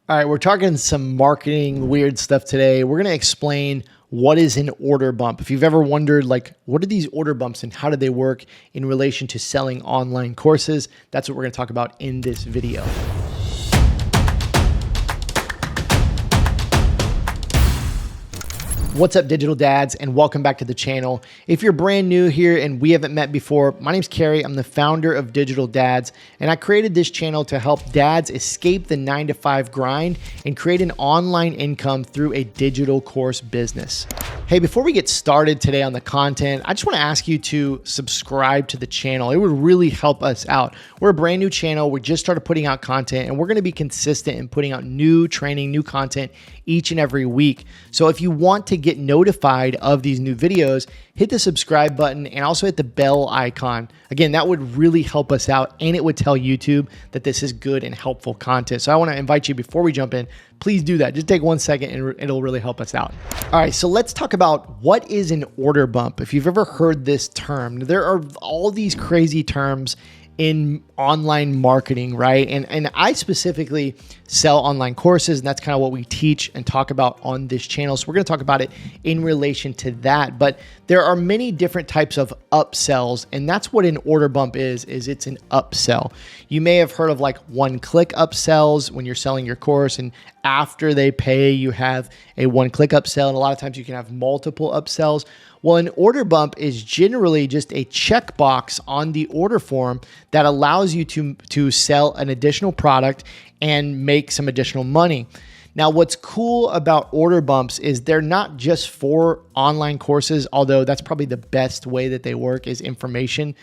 All right, we're talking some marketing weird stuff today. We're going to explain what is an order bump. If you've ever wondered, like, what are these order bumps and how do they work in relation to selling online courses? That's what we're going to talk about in this video. What's up, digital dads, and welcome back to the channel. If you're brand new here and we haven't met before, my name's Kerry. I'm the founder of Digital Dads, and I created this channel to help dads escape the 9-to-5 grind and create an online income through a digital course business. Hey, before we get started today on the content, I just want to ask you to subscribe to the channel. It would really help us out. We're a brand new channel. We just started putting out content, and we're going to be consistent in putting out new training, new content each and every week. So if you want to get notified of these new videos, hit the subscribe button and also hit the bell icon. Again, that would really help us out, and it would tell YouTube that this is good and helpful content. So I want to invite you, before we jump in, please do that. Just take 1 second and it'll really help us out. All right, so let's talk about what is an order bump. If you've ever heard this term, there are all these crazy terms in online marketing, right? And I specifically sell online courses, and that's kind of what we teach and talk about on this channel. So we're going to talk about it in relation to that. But there are many different types of upsells, and that's what an order bump is it's an upsell. You may have heard of like one-click upsells when you're selling your course, and after they pay, you have a one-click upsell, and a lot of times you can have multiple upsells. Well, an order bump is generally just a checkbox on the order form that allows you to sell an additional product and make some additional money. Now, what's cool about order bumps is they're not just for online courses, although that's probably the best way that they work is information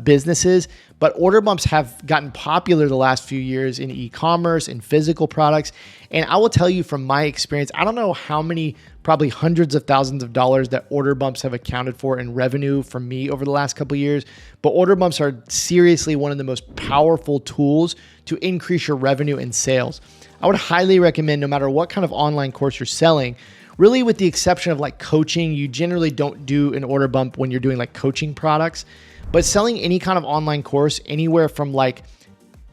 businesses. But order bumps have gotten popular the last few years in e-commerce and physical products. And I will tell you from my experience, I don't know how many, probably hundreds of thousands of dollars that order bumps have accounted for in revenue for me over the last couple of years. But order bumps are seriously one of the most powerful tools to increase your revenue and sales. I would highly recommend, no matter what kind of online course you're selling, really with the exception of like coaching, you generally don't do an order bump when you're doing like coaching products. But selling any kind of online course, anywhere from like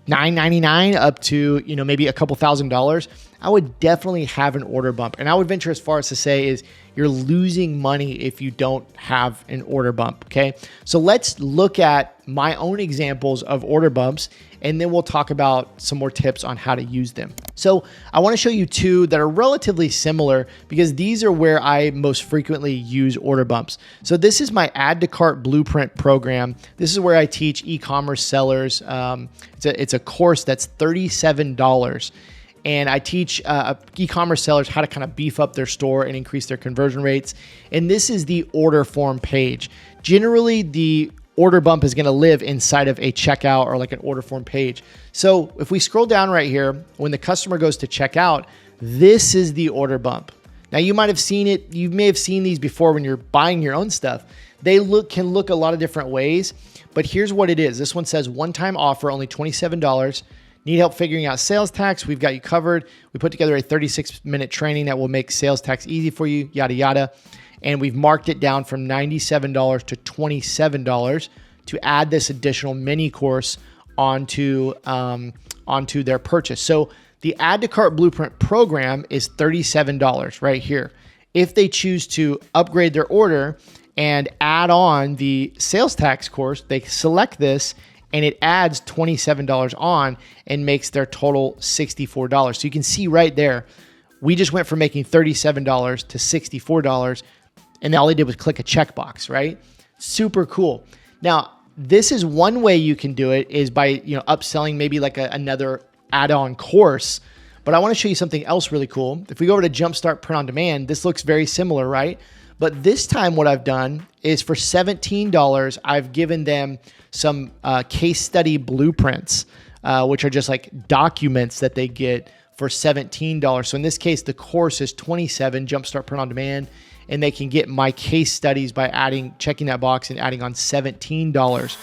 $9.99 up to, maybe a couple $1,000s, I would definitely have an order bump. And I would venture as far as to say is you're losing money if you don't have an order bump, okay? So let's look at my own examples of order bumps, and then we'll talk about some more tips on how to use them. So I want to show you two that are relatively similar because these are where I most frequently use order bumps. So this is my Add to Cart Blueprint program. This is where I teach e-commerce sellers. It's a course that's $37. And I teach e-commerce sellers how to kind of beef up their store and increase their conversion rates. And this is the order form page. Generally, the order bump is going to live inside of a checkout or like an order form page. So if we scroll down right here, when the customer goes to checkout, this is the order bump. Now you might have seen it. You may have seen these before when you're buying your own stuff. They can look a lot of different ways, but here's what it is. This one says one-time offer, only $27. Need help figuring out sales tax? We've got you covered. We put together a 36-minute training that will make sales tax easy for you, yada, yada. And we've marked it down from $97 to $27 to add this additional mini course onto their purchase. So the Add to Cart Blueprint program is $37 right here. If they choose to upgrade their order and add on the sales tax course, they select this and it adds $27 on and makes their total $64. So you can see right there, we just went from making $37 to $64, and all they did was click a checkbox, right? Super cool. Now, this is one way you can do it is by upselling maybe like another add-on course. But I want to show you something else really cool. If we go over to Jumpstart Print on Demand, this looks very similar, right? But this time what I've done is for $17, I've given them some case study blueprints, which are just like documents that they get for $17. So in this case, the course is $27, Jumpstart Print on Demand, and they can get my case studies by checking that box and adding on $17.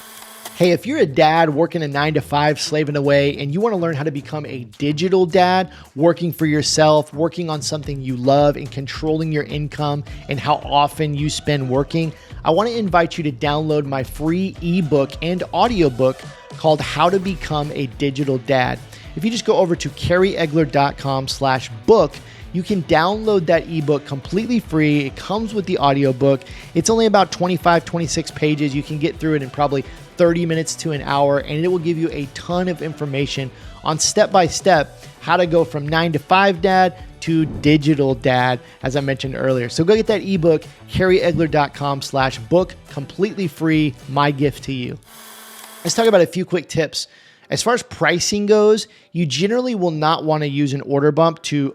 Hey, if you're a dad working a 9-to-5, slaving away, and you want to learn how to become a digital dad, working for yourself, working on something you love, and controlling your income and how often you spend working, I want to invite you to download my free ebook and audiobook called How to Become a Digital Dad. if you just go over to carrieegler.com/book, you can download that ebook completely free. It comes with the audiobook. It's only about 25, 26 pages. You can get through it in probably 30 minutes to an hour, and it will give you a ton of information on step-by-step how to go from 9-to-5 dad to digital dad, as I mentioned earlier. So go get that ebook, carrieegler.com/book, completely free, my gift to you. Let's talk about a few quick tips. As far as pricing goes, you generally will not want to use an order bump to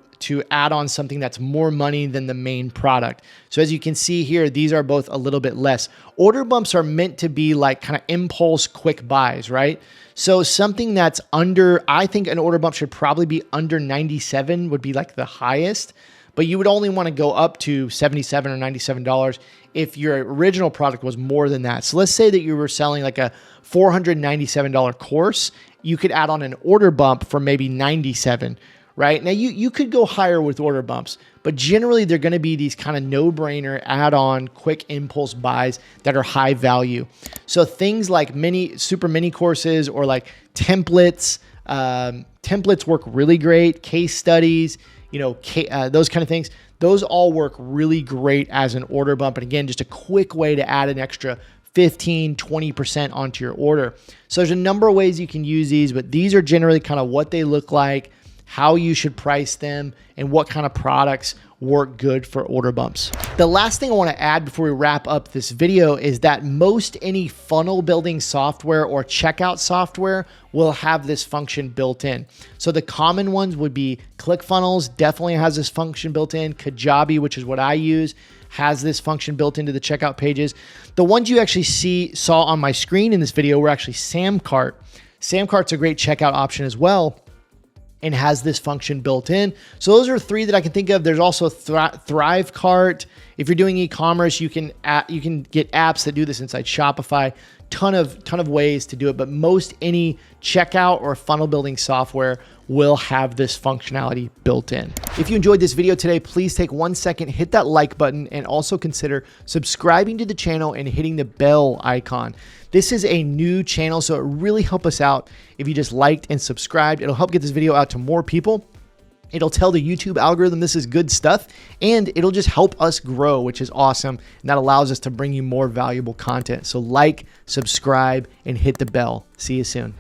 add on something that's more money than the main product. So as you can see here, these are both a little bit less. Order bumps are meant to be like kind of impulse quick buys, right? So something that's under, I think an order bump should probably be under 97 would be like the highest, but you would only want to go up to $77 or $97 if your original product was more than that. So let's say that you were selling like a $497 course, you could add on an order bump for maybe 97, right? Now you could go higher with order bumps, but generally they're going to be these kind of no-brainer add-on quick impulse buys that are high value. So things like super mini courses or like templates, templates work really great. Case studies, those kind of things. Those all work really great as an order bump. And again, just a quick way to add an extra 15, 20% onto your order. So there's a number of ways you can use these, but these are generally kind of what they look like, how you should price them, and what kind of products work good for order bumps. The last thing I want to add before we wrap up this video is that most any funnel building software or checkout software will have this function built in. So the common ones would be ClickFunnels, definitely has this function built in. Kajabi, which is what I use, has this function built into the checkout pages. The ones you actually saw on my screen in this video were actually Samcart. Samcart's a great checkout option as well and has this function built in. So those are three that I can think of. There's also Thrivecart. If you're doing e-commerce, you can get apps that do this inside Shopify. Ton of ways to do it, but most any checkout or funnel building software will have this functionality built in. If you enjoyed this video today, please take 1 second, hit that like button, and also consider subscribing to the channel and hitting the bell icon. This is a new channel, so it really helps us out if you just liked and subscribed. It'll help get this video out to more people. It'll tell the YouTube algorithm this is good stuff, and it'll just help us grow, which is awesome. And that allows us to bring you more valuable content. So like, subscribe, and hit the bell. See you soon.